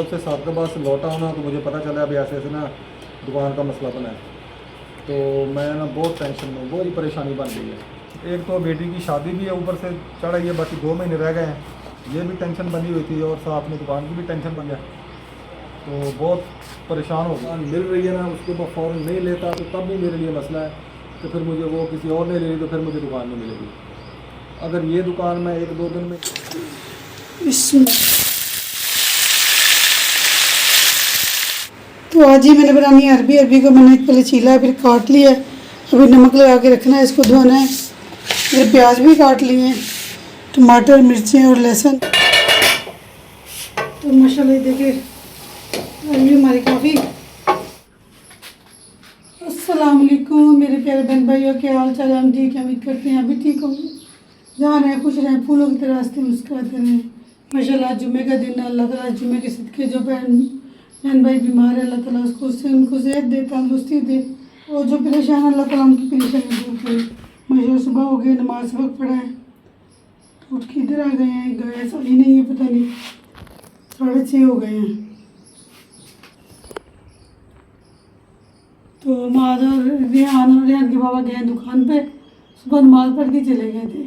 से साहब के पास लौटा हूँ ना तो मुझे पता चला अभी ऐसे ऐसे ना दुकान का मसला बना है। तो मैं ना बहुत टेंशन में, बहुत ही परेशानी बन गई है। एक तो बेटी की शादी भी है ऊपर से चढ़ रही है, बाकी 2 महीने रह गए हैं, ये भी टेंशन बनी हुई थी और साथ में दुकान की भी टेंशन बन गया। तो बहुत परेशान हो गया। मिल रही है ना उसको मैं फ़ौरन नहीं लेता तो तब भी मेरे लिए मसला है कि फिर मुझे वो किसी और ने ले ली तो फिर मुझे दुकान नहीं मिलेगी। अगर ये दुकान मैं 1-2 दिन में तो आज ही मैंने बनानी है अरबी। अरबी को मैंने पहले छीला है, फिर काट लिया है, अभी नमक लगा के रखना है, इसको धोना है। फिर प्याज भी काट लिए हैं, टमाटर, मिर्चें और लहसुन। तो माशाल्लाह देखिए अरबी हमारी काफ़ी। अस्सलाम वालेकुम मेरे प्यारे बहन भाइयों, क्या हाल चाल है? हम ठीक है, उम्मीद करते हैं अभी ठीक होंगे। जहाँ रहें खुश रहें, फूलों की तरह रास्ते मुस्कुराते रहें। माशाल्लाह जुम्मे का दिन है, अल्लाह ताला जुम्मे के सदके जो बहन भाई बीमार है अल्लाह ताला उनको सेहत दे, तंदुरुस्ती दे, और जो परेशान है अल्लाह ताला उनकी परेशानी दूर करे। माशाल्लाह सुबह हो गई, नमाज वक्त पढ़ा है, उठ के इधर आ गए हैं। गए सही नहीं है, पता नहीं 6:30 हो गए हैं। तो माद और रेहान के बाबा गए दुकान पे, सुबह नमाज पढ़ के चले गए थे।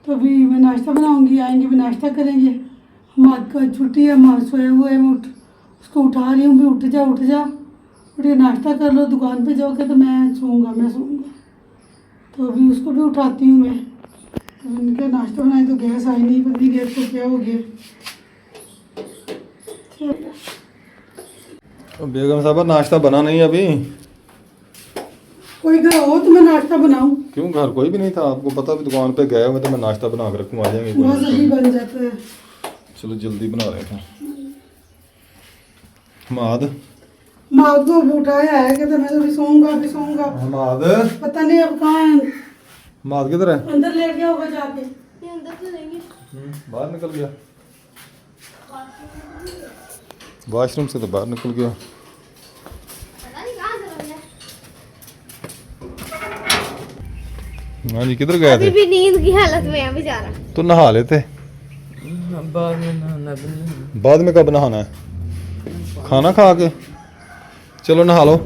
तो अभी मैं नाश्ता बनाऊंगी, आएंगे भी नाश्ता करेंगे। माद का छुट्टी है, माद सोया हुआ है, मैं उसको उठा रही हूँ भी उठ जा उठ के नाश्ता कर लो, दुकान पे जाओगे तो मैं सोऊंगा। तो अभी उसको भी उठाती हूँ मैं। तो उनका नाश्ता बनाए तो गैस आई नहीं, पता नहीं गैस को क्या हो गया। तो बेगम साहब नाश्ता बना नहीं अभी? कोई घर हो तो मैं नाश्ता बनाऊँ? क्यों, घर कोई भी नहीं था? आपको पता भी दुकान पे गए हुए तो मैं नाश्ता बना कर रखूँ, आ जाएंगे। बहुत जल्दी बन जाता है। चलो जल्दी बना रहे थे। माद को उठाया है, कहते मैं तो अभी सोऊंगा। माद पता नहीं अब कहाँ है। माद किधर है? अंदर ले गया होगा जाके। अंदर तो नहीं, बाहर निकल गया, वॉशरूम से तो बाहर निकल गया। पता नहीं कहाँ चला गया। हाँ जी, किधर गए अभी थे? भी नींद की हालत में है बेचारा। तो नहा लेते। बाद में कब नहाना है? खाना खा के? चलो नहा लो।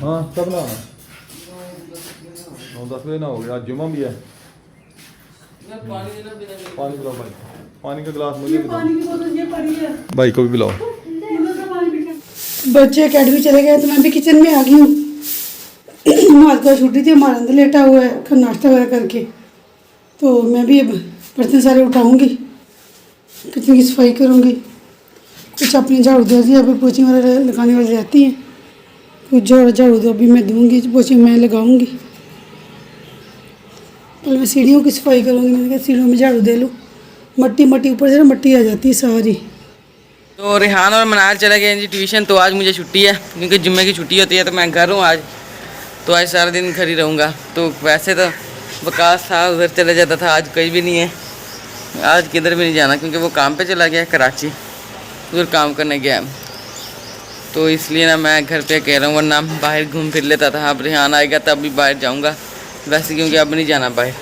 हाँ कब नहाना? 9-10 बजे ना हो गया, आज जुम्मा भी है। पानी पिलाओ भाई, पानी का गिलास मुझे भी दो। पानी की बोतल ये पड़ी है, भाई को भी पिलाओ। बच्चे अकेडमी चले गए तो मैं भी किचन में आ गई हूँ। माल का छुट्टी थी, हमारा अंदर लेटा हुआ है नाश्ता वगैरह करके। तो मैं भी अब बर्तन सारे उठाऊंगी, किचन की सफाई करूँगी, कुछ अपनी झाड़ू दे दिया, अभी पोछी वगैरह लगाने वाली रहती हैं, कुछ झाड़ू दो अभी मैं दूँगी, पोछी मैं लगाऊँगी। पहले मैं सीढ़ियों की सफाई करूँगी, मैंने कहा सीढ़ियों में झाड़ू दे लूँ, मट्टी ऊपर से ना मट्टी आ जाती है सारी। तो रेहान और मनाल चले गए जी ट्यूशन। तो आज मुझे छुट्टी है क्योंकि जुम्मे की छुट्टी होती है, तो मैं घर हूँ आज। तो आज सारा दिन घर ही रहूँगा। तो वैसे तो वकास था उधर चला जाता था, आज कहीं भी नहीं है, आज किधर भी नहीं जाना क्योंकि वो काम पे चला गया कराची, उधर काम करने गया। तो इसलिए ना मैं घर पे कह रहा हूँ, वरना बाहर घूम फिर लेता था। अब रेहान आएगा तब भी बाहर जाऊँगा वैसे, क्योंकि अब नहीं जाना बाहर।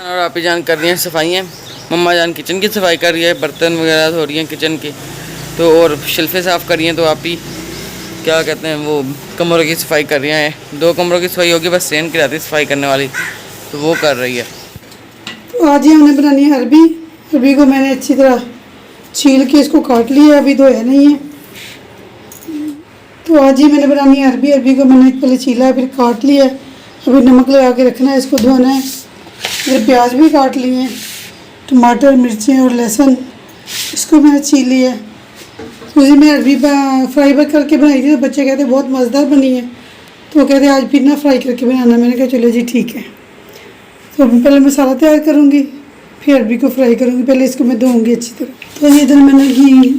और आप ही जान कर रही हैं सफाइयाँ, मम्मा जान किचन की सफाई कर रही है, बर्तन वगैरह धो रही हैं किचन की, तो और शिल्फे साफ़ कर रही हैं। तो आप ही क्या कहते हैं वो कमरों की सफाई कर रही हैं। 2 कमरों की सफाई होगी, बस सेन की रहती है सफाई करने वाली, तो वो कर रही है। तो आज ही हमने बनानी है अरबी। अरबी को मैंने अच्छी तरह छील के इसको काट लिया, अभी धोया नहीं है। तो आज ही मैंने बनानी है अरबी। अरबी को मैंने पहले छीला है, फिर काट लिया है, अभी नमक लगा के रखना है, इसको धोना है। फिर प्याज भी काट लिए हैं, टमाटर, मिर्चें और लहसुन, इसको मैंने छील लिया है। उसी में अरबी फ्राई करके बनाई थी, तो बच्चे कहते बहुत मज़ेदार बनी है, तो वो कहते आज फिर ना फ्राई करके बनाना। मैंने कहा चलो जी ठीक है। तो पहले मसाला तैयार करूँगी, फिर अरबी को फ्राई करूँगी। पहले इसको मैं धोऊँगी अच्छी तरह। तो इधर मैंने घी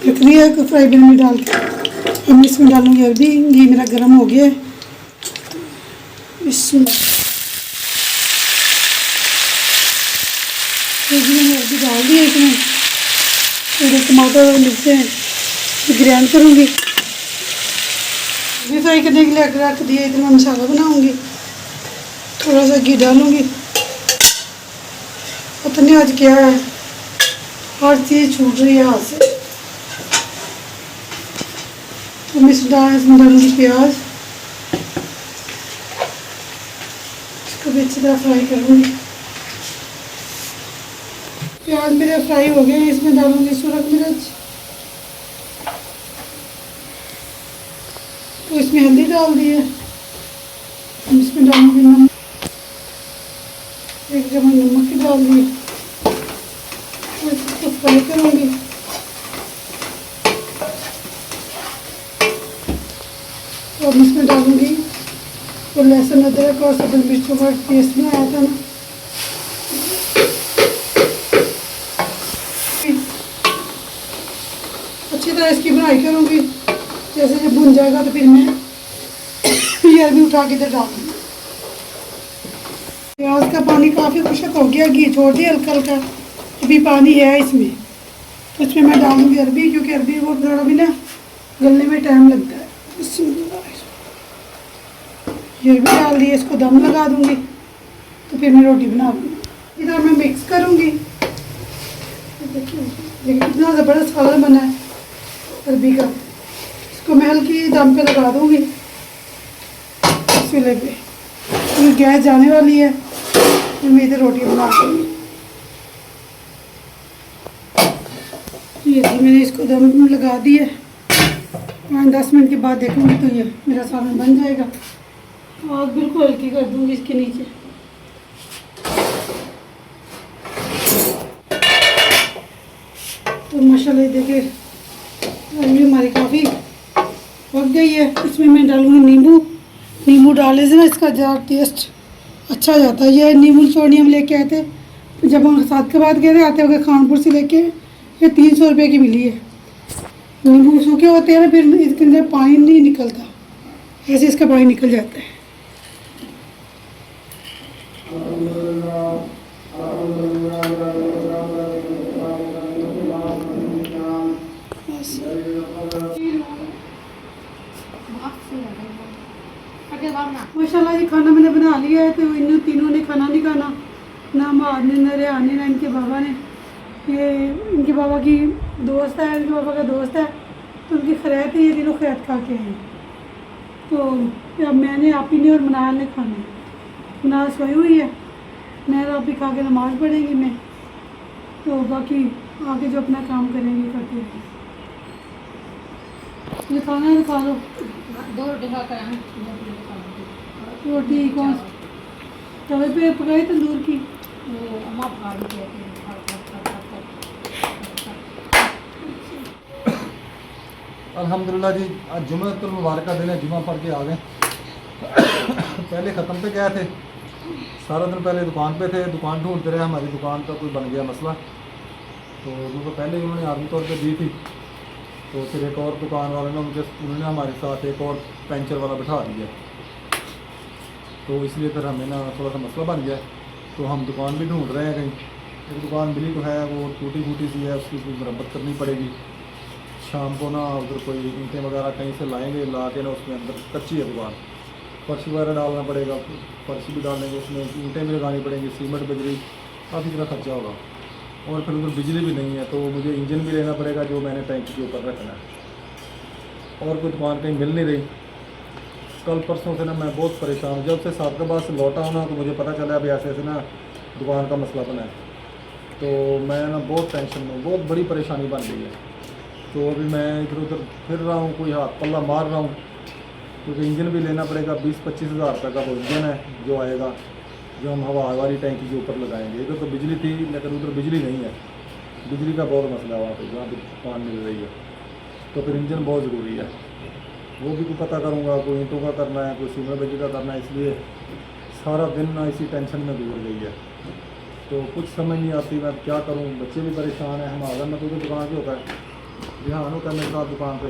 रख लिया है फ्राई पैन में डाल के, अब इसमें डालूँगी अरबी। घी मेरा गर्म हो गया है, इसमें मैंने अरबी डाल दी है। इसमें फिर टमाटर और मिर्चें ग्राइंड करूँगी। भी फ्राई करने के लिए रख दिया, इधर मैं मसाला बनाऊँगी। थोड़ा सा घी डालूँगी, पता नहीं आज क्या है, हर चीज़ छूट रही है हाथ से। तो मैं इसमें डालूंगी प्याज, इसको भी अच्छी तरह फ्राई करूँगी। प्याज मेरे फ्राई हो गए, इसमें डालूंगी सुरख मिर्च, तो इसमें हल्दी डाल दी है। इसमें डालूंगी नमक, 1 चम्मच नमक की डाल दी, और इसको फ्राई करूँगी। और इसमें डालूंगी तो लहसुन अदरक और सब्ज़ मिर्चों का पेस्ट बनाया था ना, अच्छी तरह इसकी बनाई करूँगी। जैसे जब भुन जाएगा तो फिर मैं ये अरबी उठा के इधर डाल दूँगी। प्याज का पानी काफ़ी खुशक हो गया, घी छोड़ दिया हल्का हल्का, अभी पानी है इसमें, तो इसमें मैं डालूँगी अरबी, क्योंकि अरबी वो थोड़ा भी ना गलने में टाइम लगता है। ये भी डाल दिए, इसको दम लगा दूँगी, तो फिर मैं रोटी बना दूँगी। इधर मैं मिक्स करूँगी। देखिए कितना ज़बरदस्त कलर बना है अरबी का। इसको मैं हल्की दम पे लगा दूँगी चूल्हे पे, क्योंकि गैस जाने वाली है, फिर मैं इधर रोटी बना दूँगी। ये जी मैंने इसको दम लगा दी है। 5-10 मिनट के बाद देखूँगी तो ये मेरा सालन बन जाएगा। आग बिल्कुल हल्की कर दूँगी इसके नीचे। तो माशाल्लाह देखिए अरबी हमारी काफ़ी पक गई है। इसमें मैं डालूँगी नींबू। नींबू डालने से ना इसका ज़्यादा टेस्ट अच्छा हो जाता है। ये नींबू चोड़ी हम लेके आए थे, जब हम साथ के बाद गए थे, आते हुए खानपुर से लेके, ये 300 रुपये की मिली है। नींबू सूखे होते हैं ना, फिर इसके अंदर पानी नहीं निकलता, ऐसे इसका पानी निकल जाता है। माशाल्लाह ये खाना मैंने बना लिया है। तो इन तीनों ने खाना नहीं खाना, ना माँ ने, ना रेहान ने, ना इनके बाबा ने। ये इनके बाबा की दोस्त है, इनके बाबा का दोस्त है, तो उनकी खैरियत है, ये तीनों खैरियत खा के हैं। तो अब मैंने, आप ही ने और मनाल ने खाना है। मनाल सोई हुई है, मैं और आप ही खा के नमाज़ पढ़ेंगी मैं, तो बाकी आगे जो अपना काम करेंगे करते हैं। ये खाना है, खा लो। 2 रोटी खा कर रोटी कौन तवे पे पकाई तंदूर की? वो अम्मा पका दी थी। अल्हम्दुलिल्लाह जी, आज जुम्मतुल मुबारक का दिन है, जुम्मा पढ़ के आ गए। पहले ख़त्म पे गए थे, सारा दिन पहले दुकान पे थे, दुकान ढूंढते रहे, हमारी दुकान का कोई बन गया मसला, तो उनको पहले ही उन्होंने आर्मी तौर पे दी थी। तो फिर एक और दुकान वाले ने उन्होंने हमारे साथ एक और पेंचर वाला बिठा दिया, तो इसलिए फिर हमें ना थोड़ा सा मसला बन गया। तो हम दुकान भी ढूंढ रहे हैं कहीं। एक दुकान मिली तो है, वो टूटी फूटी सी है, उसकी कोई मरम्मत करनी पड़ेगी। शाम को ना उधर कोई ईंटें वगैरह कहीं से लाएंगे, ला के ना उसमें अंदर कच्ची है दुकान, फर्श वगैरह डालना पड़ेगा, फर्श भी डालेंगे, उसमें ईंटें भी लगानी पड़ेंगी, सीमेंट बजरी काफ़ी तरह खर्चा होगा। और फिर उधर बिजली भी नहीं है, तो मुझे इंजन भी लेना पड़ेगा जो मैंने टैंक के ऊपर रखना है। और कोई दुकान कहीं मिल नहीं रही। कल परसों से ना मैं बहुत परेशान हूँ। जब से सादकाबाद से लौटा हूँ ना, तो मुझे पता चला अभी ऐसे ऐसे ना दुकान का मसला बना है, तो मैं ना बहुत टेंशन में, बहुत बड़ी परेशानी बन गई है। तो अभी मैं इधर उधर फिर रहा हूँ, कोई हाथ पल्ला मार रहा हूँ, क्योंकि इंजन भी लेना पड़ेगा। 20-25 हज़ार रुपये का वो इंजन है जो आएगा, जो हम हवा वाली टैंकी के ऊपर लगाएंगे। इधर तो बिजली थी, लेकिन उधर बिजली नहीं है। बिजली का बहुत मसला है वहाँ पर, जहाँ पर दुकान मिल रही है। तो फिर इंजन बहुत ज़रूरी है, वो भी पता करूँगा। कोई ईंटों का करना है, कोई सीमेंट बजरी का करना है, इसलिए सारा दिन ना इसी टेंशन में गुजर गई है। तो कुछ समझ नहीं आती मैं क्या करूँ। बच्चे भी परेशान हैं, हमारा मैं तो दुकान पे होता है, ध्यान होता है मेरे साथ दुकान पे।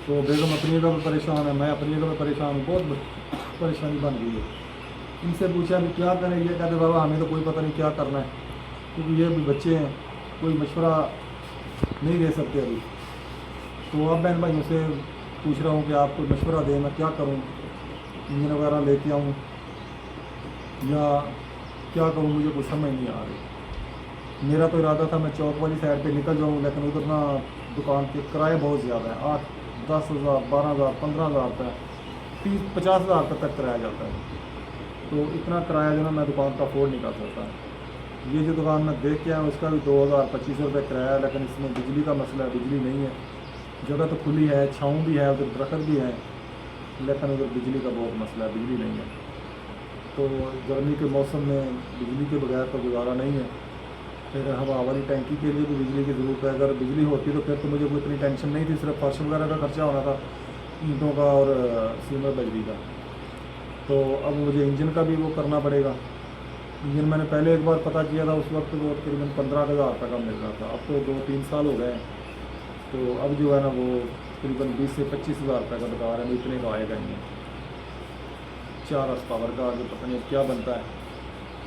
तो बेगम अपनी जगह पर परेशान है, मैं अपनी जगह पर परेशान हूँ, बहुत परेशानी बन गई है। इनसे पूछा अभी क्या करें, ये कहते बाबा हमें तो कोई पता नहीं क्या करना है, क्योंकि ये भी बच्चे हैं, कोई मशवरा नहीं दे सकते अभी। तो अब बहन भाइयों से पूछ रहा हूँ कि आप कोई मशवरा दें, मैं क्या करूँ, इंजन वगैरह लेके आऊँ या क्या करूँ, मुझे कुछ समझ नहीं आ रही। मेरा तो इरादा था मैं चौक वाली साइड पे निकल जाऊँ, लेकिन उधर ना दुकान के किराए बहुत ज़्यादा है, 8-10 हज़ार 12 हज़ार 15 हज़ार तक 30-50 हज़ार तक किराया जाता है। तो इतना किराया जो ना मैं दुकान का अफोर्ड नहीं कर सकता। ये जो दुकान मैं देख के आया हूँ उसका भी 2000-2500 रुपये किराया है, लेकिन इसमें बिजली का मसला है, बिजली नहीं है। जगह तो खुली है, छाँव भी है, उधर दरख्त भी है, लेकिन उधर बिजली का बहुत मसला है, बिजली नहीं है। तो गर्मी के मौसम में बिजली के बगैर तो गुजारा नहीं है। फिर हवा वाली टैंकी के लिए भी बिजली की ज़रूरत है। अगर बिजली होती तो फिर तो मुझे कोई इतनी टेंशन नहीं थी, सिर्फ फर्श वगैरह का खर्चा होना था, ईंटों का और सीमेंट बजरी का। तो अब मुझे इंजन का भी वो करना पड़ेगा। इंजन मैंने पहले एक बार पता किया था, उस वक्त वो तकरीबन 15,000 तक का मिल रहा था। अब तो 2-3 साल हो गए, तो अब जो है ना वो तकरीबन 20 से 25,000 रुपये का बता रहे हैं, इतने का आएगा नहीं। 4 हॉर्स पावर का आगे पता नहीं क्या बनता है।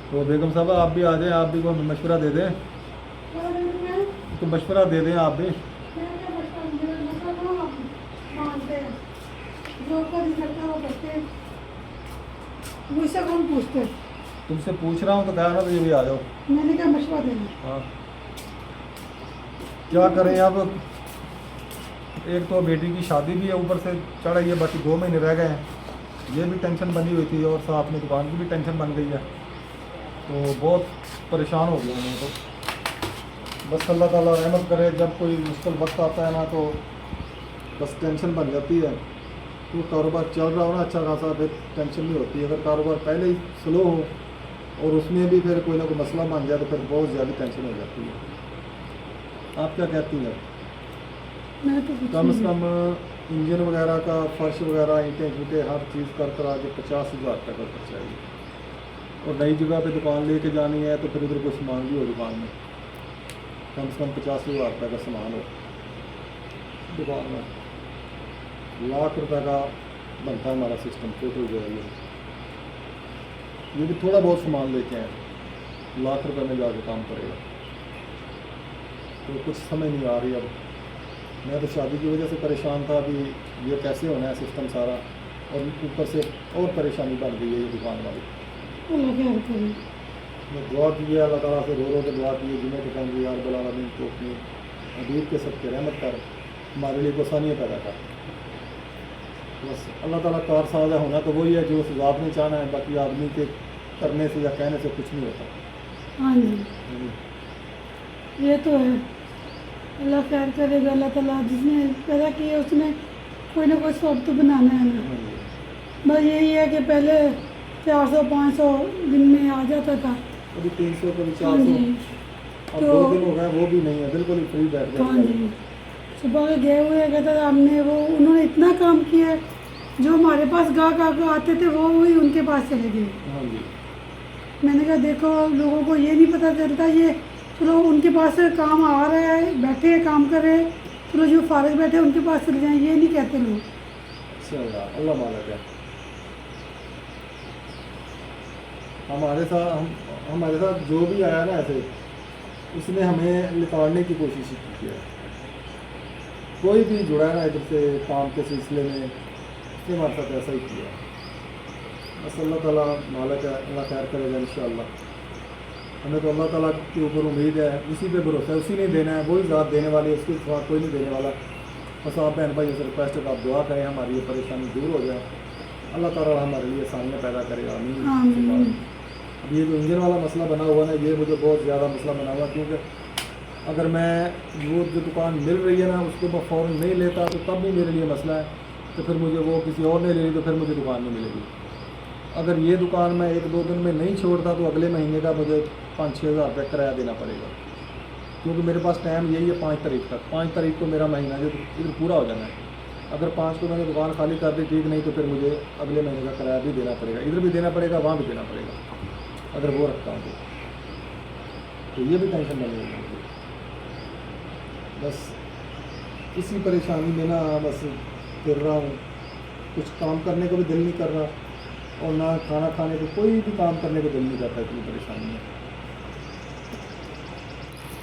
तो बेगम साहब आप भी आ जाएं, आप भी कोई मशवरा दे दें, तो मशवरा दे दें आप भी। मुझसे कौन पूछते? तुमसे पूछ रहा हूँ तो कहा ना, तो ये भी आ जाओ। मैंने क्या मशवरा देना? हाँ, क्या करें अब, एक तो बेटी की शादी भी है ऊपर से चढ़ आई है, बाकी 2 महीने रह गए हैं, ये भी टेंशन बनी हुई थी, और साथ में दुकान की भी टेंशन बन गई है। तो बहुत परेशान हो गया मैं तो। बस अल्लाह ताला रहमत करे, जब कोई मुश्किल वक्त आता है ना तो बस टेंशन बन जाती है। तो कारोबार चल रहा हो ना अच्छा खासा, फिर टेंशन नहीं होती। अगर कारोबार पहले ही स्लो हो और उसमें भी फिर कोई ना कोई मसला बन जाए तो फिर बहुत ज़्यादा टेंशन हो जाती है। आप क्या कहती हैं? मैं तो कुछ कम से नहीं। कम इंजन वगैरह का, फर्श वगैरह, ईंटें ईंटें हर चीज़ कर आके 50,000 तक का खर्चा है। और नई जगह पे दुकान लेके जानी है तो फिर उधर कोई सामान भी हो दुकान में, कम से कम 50,000 रुपये का सामान हो दुकान में। लाख रुपए का बनता है हमारा सिस्टम टोटल जो है ये भी थोड़ा बहुत सामान लेके आए, लाख रुपए में जाके काम करेगा। तो कुछ समझ नहीं आ रही अब। मैं तो शादी की वजह से परेशान था, अभी ये कैसे होना है सिस्टम सारा, और ऊपर से और परेशानी बन गई है ये दुकान वाली। अल्लाह खैर करे। मैं दुआ की है अल्लाह ताला से, रो के दुआ की है, जिन्हें तो कहूँगी यार बल आलमीन को अपनी हबीब के सबके रहमत कर, हमारे लिए को आसानियाँ पैदा कर। बस अल्लाह ताला कार साजा होना तो वही है जो उस ज़ात ने चाहना है, बाकी आदमी के करने से या कहने से कुछ नहीं होता। हाँ जी, ये तो है। अल्लाह खैर करेगा। अल्लाह ताला जिसने पैदा किया उसने कोई ना कोई सबब तो बनाना है ना। बस यही है कि पहले 400-500 दिन में आ जाता था। कभी 300 कभी हाँ 400, जी, अब तो 2 दिन हो गए वो भी नहीं है, बिल्कुल ही फ्री बैठ हाँ गया। जी, सुबह के गए हुए कहता था हमने वो, उन्होंने इतना काम किया है, जो हमारे पास गाहक आते थे वो वही उनके पास चले गए। हाँ जी, मैंने कहा देखो लोगों को ये नहीं पता चलता, ये चलो उनके पास से काम आ रहा है, बैठे हैं काम कर रहे हैं, चलो जो फारिग बैठे हैं उनके पास चले जाएं, ये नहीं कहते लोग। अच्छा अल्लाह मालिक है। हमारे साथ जो भी आया ना ऐसे, उसने हमें लिताड़ने की कोशिश की है। कोई भी जुड़ा है ना इधर से काम के सिलसिले में, उसने हमारे साथ ऐसा ही किया। बस अल्लाह ताला मालिक है, अल्लाह खैर करेगा इंशाअल्लाह। हमें तो अल्लाह ताला के ऊपर उम्मीद है, उसी पे भरोसा है, उसी ने देना है, वही ज़ात देने वाली है, उसके सिवा कोई नहीं देने वाला। बस आप बहन भाई से रिक्वेस्ट है, आप दुआ करें हमारी ये परेशानी दूर हो जाए, अल्लाह ताला हमारे लिए आसानियाँ पैदा करेगा। आमीन। आमीन। अब ये जो इंजन वाला मसला बना हुआ ना, ये मुझे बहुत ज़्यादा मसला बना हुआ, क्योंकि अगर मैं वो जो दुकान मिल रही है ना उसको मैं फ़ौरन नहीं लेता तो तब भी मेरे लिए मसला है, तो फिर मुझे वो किसी और ने ले ली तो फिर मुझे दुकान नहीं मिलेगी। अगर ये दुकान मैं 1-2 दिन में नहीं छोड़ता तो अगले महीने का मुझे 5-6 हज़ार रुपये किराया देना पड़ेगा, क्योंकि मेरे पास टाइम यही है 5 तारीख तक। 5 तारीख को मेरा महीना जो इधर पूरा हो जाना है। अगर 5 को मैंने दुकान खाली कर दी ठीक, नहीं तो फिर मुझे अगले महीने का किराया भी देना पड़ेगा, इधर भी देना पड़ेगा, वहाँ भी देना पड़ेगा, अगर वो रखता हूँ तो ये भी टेंशन बनी हुई है। बस इसी परेशानी में ना बस फिर रहा हूँ, कुछ काम करने को भी दिल नहीं कर रहा, और ना खाना खाने को, कोई भी काम करने को दिल नहीं करता, इतनी परेशानी है।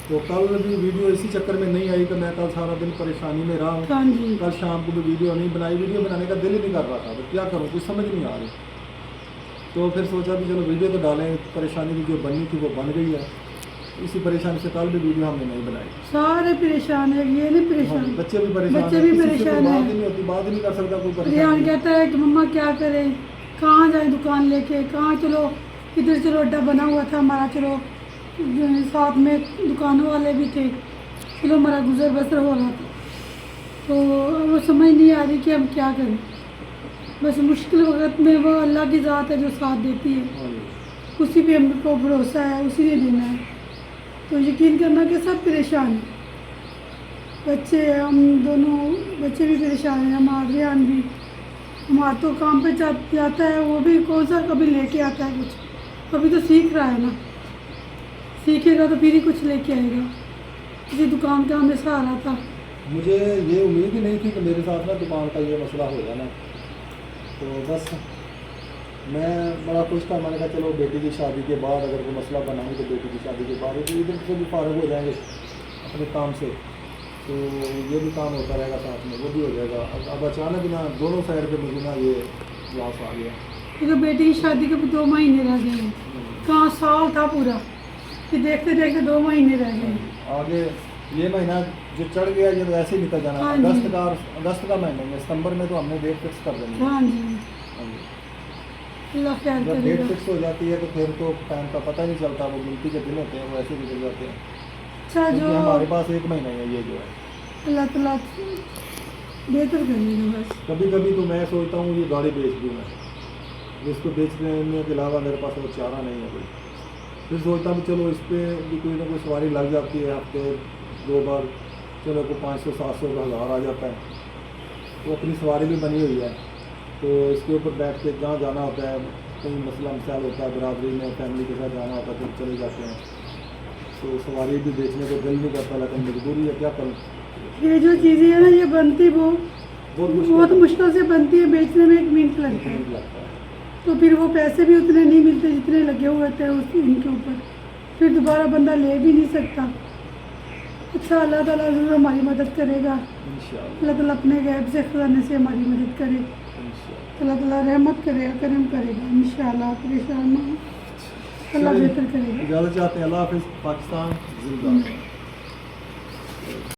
तो कल भी वीडियो इसी चक्कर में नहीं आई, तो मैं कल सारा दिन परेशानी में रहा हूँ। हाँ जी, कल शाम को भी वीडियो नहीं बनाई, वीडियो बनाने का दिल ही नहीं कर रहा था, तो क्या करूँ, कुछ समझ नहीं आ रही। तो फिर सोचा कि चलो वीडियो तो डालें, परेशानी की जो बननी थी वो बन गई है, इसी परेशानी से कल भी वीडियो हमने नहीं बनाई। सारे परेशान है, ये नहीं हाँ, परेशान, बच्चे भी परेशान बच्चे हैं, भी किसी से परेशान कोई हैं। बात ही नहीं होती, बात ही नहीं कर सकता कोई रियान परेशान। कहता है कि मम्मा क्या करें, कहाँ जाए दुकान लेके, कहाँ चलो, इधर चलो अड्डा बना हुआ था हमारा, चलो साथ में दुकानों वाले भी थे, चलो हमारा गुजर बसर हो रहा था। तो वो समझ नहीं आ रही कि हम क्या करें। बस मुश्किल वक्त में वो अल्लाह की ज़ात है जो साथ देती है, हाँ जी। उसी पे हमको भरोसा है, उसी ने देना है। तो यकीन करना कि सब परेशान हैं, बच्चे, हम दोनों बच्चे भी परेशान हैं, हमारे रियान भी। हमारा तो काम पे जाता है, वो भी कौन सा कभी लेके आता है कुछ, अभी तो सीख रहा है ना, सीखेगा तो फिर ही कुछ लेके आएगा। किसी दुकान का हमें सहारा था। मुझे ये उम्मीद ही नहीं थी कि मेरे साथ ना दुकान का ये मसला हो जाना। तो बस मैं बड़ा खुश था, मैंने कहा चलो बेटी की शादी के बाद अगर कोई मसला बनाऊँ तो बेटी की शादी के बाद तो इधर से भी फारग हो जाएंगे अपने काम से, तो ये भी काम होता रहेगा साथ में, वो भी हो जाएगा। अब अचानक ना दोनों साइड पे मुझे ना ये लॉस आ गया। क्योंकि बेटी की शादी के 2 महीने रह गए हैं, कहाँ साल था पूरा कि देखते देखते 2 महीने रह गए हैं। आगे ये महीना जो चढ़ गया ये तो ऐसे ही निकल जाना। हाँ जी। अगस्त का महीना है, सितंबर में तो हमने डेट फिक्स कर देनी है। हाँ जी, हाँ जी। अल्लाह ख्याल जब डेट करेगा। फिक्स हो जाती है तो फिर तो टाइम का पता नहीं चलता, वो गिनती के दिन होते हैं वो ऐसे ही निकल जाते हैं। अच्छा, क्योंकि जो हमारे पास 1 महीना है ये जो है। अल्लाह ताला बेहतर करेगा बस। कभी कभी तो मैं सोचता हूँ ये गाड़ी बेच दूँ मैं, जिसको बेचने के अलावा मेरे पास वो चारा नहीं है कोई। फिर सोचता हूँ चलो इस पर भी कोई ना कोई सवारी लग जाती है, हफ्ते 2 बार चलो को 500 700 का 1000 आ जाता है, तो अपनी सवारी भी बनी हुई है। तो इसके ऊपर बैठ के जहाँ जाना होता है, कहीं मसला मसाइल होता है बरादरी में, फैमिली के साथ जाना होता है तो चले जाते हैं। तो सवारी भी बेचने को दिल नहीं करता, लेकिन मजबूरी है, क्या करूँ। ये जो चीज़ें हैं ना, ये बनती बहुत बहुत मुश्किल से बनती है, बेचने में 1 मिनट लगता है। लगता है। तो फिर वो पैसे भी उतने नहीं मिलते जितने लगे हुए थे उस इनके ऊपर, फिर दोबारा बंदा ले भी नहीं सकता। अच्छा, अल्लाह ताला ज़रूर हमारी मदद करेगा। इंशाअल्लाह अल्लाह ताला अपने गैब से खजाने से हमारी मदद करे, इंशाअल्लाह। अल्लाह ताला रहमत करेगा, करम करेगा इंशाअल्लाह। परेशान ना हो, अल्लाह चलिए, बेहतर करेगा। इजाज़त चाहते हैं। अल्लाह हाफ़िज़। पाकिस्तान जिंदाबाद।